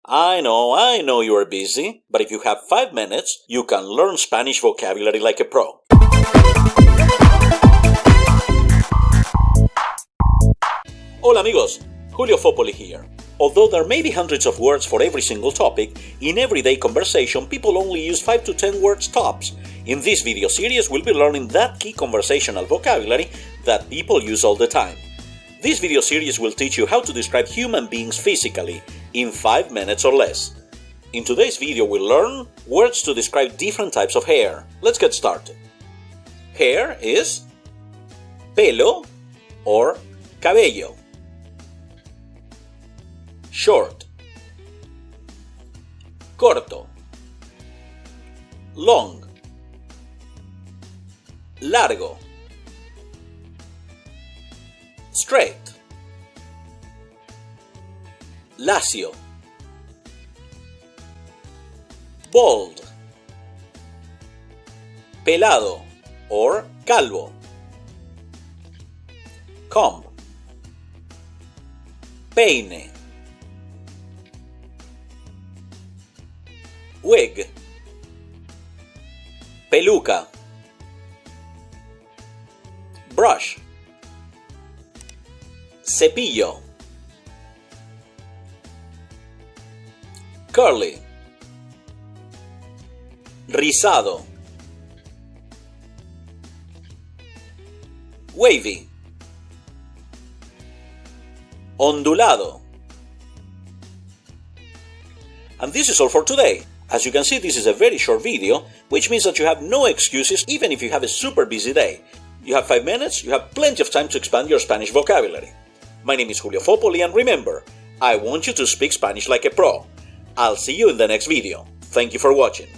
I know you are busy, but if you have 5 minutes, you can learn Spanish vocabulary like a pro. Hola amigos, Julio Foppoli here. Although there may be hundreds of words for every single topic, in everyday conversation people only use 5 to 10 words tops. In this video series we'll be learning that key conversational vocabulary that people use all the time. This video series will teach you how to describe human beings physically in 5 minutes or less. In today's video we'll learn words to describe different types of hair. Let's get started. Hair is pelo or cabello. Short, corto, long, largo, straight, lacio, bald, pelado or calvo, comb, peine, wig, peluca, brush, cepillo, curly, rizado, wavy, ondulado. And this is all for today. As you can see, this is a very short video, which means that you have no excuses even if you have a super busy day. You have 5 minutes, you have plenty of time to expand your Spanish vocabulary. My name is Julio Foppoli, and remember, I want you to speak Spanish like a pro. I'll see you in the next video. Thank you for watching.